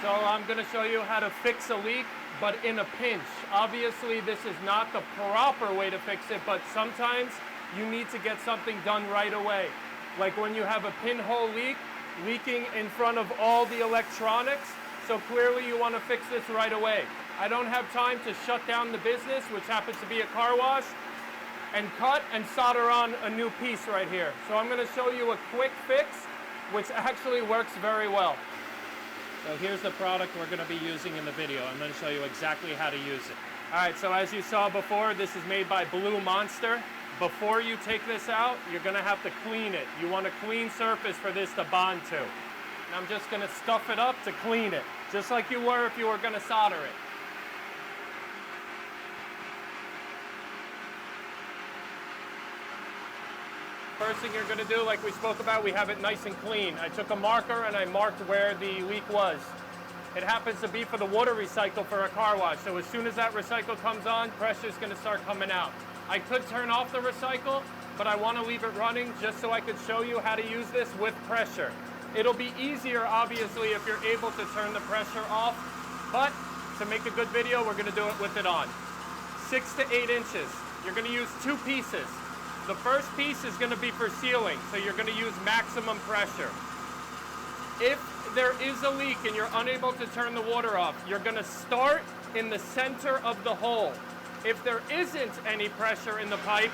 So I'm going to show you how to fix a leak, but in a pinch. Obviously, this is not the proper way to fix it, but sometimes you need to get something done right away. Like when you have a pinhole leak, leaking in front of all the electronics, so clearly you want to fix this right away. I don't have time to shut down the business, which happens to be a car wash, and cut and solder on a new piece right here. So I'm going to show you a quick fix, which actually works very well. So here's the product we're going to be using in the video. I'm going to show you exactly how to use it. All right, so as you saw before, this is made by Blue Monster. Before you take this out, you're going to have to clean it. You want a clean surface for this to bond to. And I'm just going to stuff it up to clean it, just like you were if you were going to solder it. First thing you're going to do, like we spoke about, we have it nice and clean. I took a marker and I marked where the leak was. It happens to be for the water recycle for a car wash. So as soon as that recycle comes on, pressure is going to start coming out. I could turn off the recycle, but I want to leave it running just so I could show you how to use this with pressure. It'll be easier, obviously, if you're able to turn the pressure off, but to make a good video, we're going to do it with it on. 6 to 8 inches. You're going to use 2 pieces. The first piece is going to be for sealing, so you're going to use maximum pressure. If there is a leak and you're unable to turn the water off, you're going to start in the center of the hole. If there isn't any pressure in the pipe,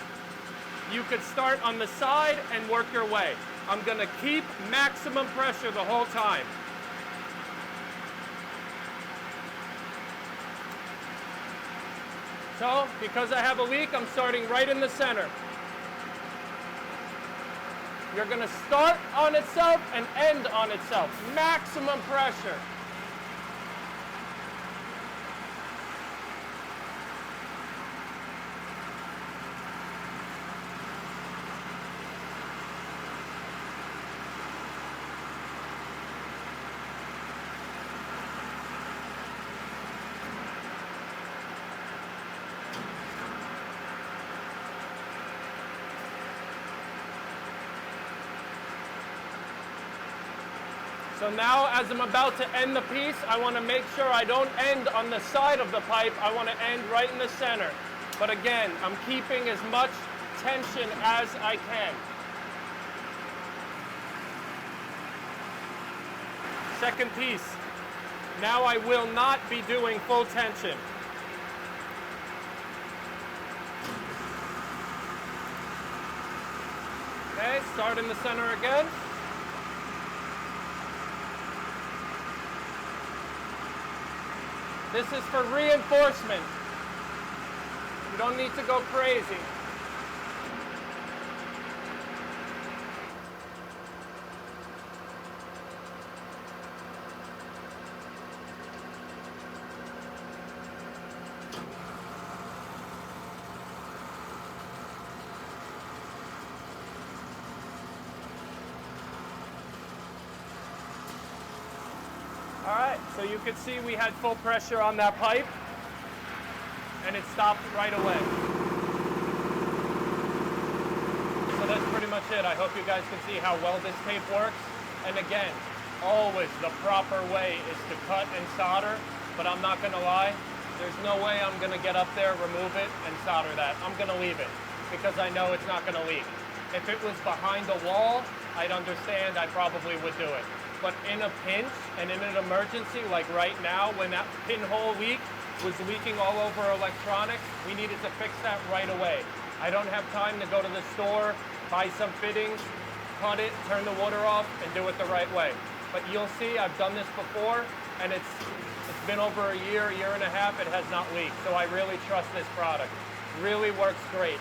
you could start on the side and work your way. I'm going to keep maximum pressure the whole time. So, because I have a leak, I'm starting right in the center. You're going to start on itself and end on itself. Maximum pressure. So now, as I'm about to end the piece, I want to make sure I don't end on the side of the pipe. I want to end right in the center. But again, I'm keeping as much tension as I can. Second piece. Now I will not be doing full tension. Okay, start in the center again. This is for reinforcement. You don't need to go crazy. All right, so you can see we had full pressure on that pipe, and it stopped right away. So that's pretty much it. I hope you guys can see how well this tape works. And again, always the proper way is to cut and solder, but I'm not gonna lie, there's no way I'm gonna get up there, remove it, and solder that. I'm gonna leave it, because I know it's not gonna leak. If it was behind a wall, I'd understand, I probably would do it. But in a pinch and in an emergency, like right now, when that pinhole leak was leaking all over electronics, we needed to fix that right away. I don't have time to go to the store, buy some fittings, cut it, turn the water off, and do it the right way. But you'll see, I've done this before, and it's been over a year and a half, it has not leaked. So I really trust this product. Really works great.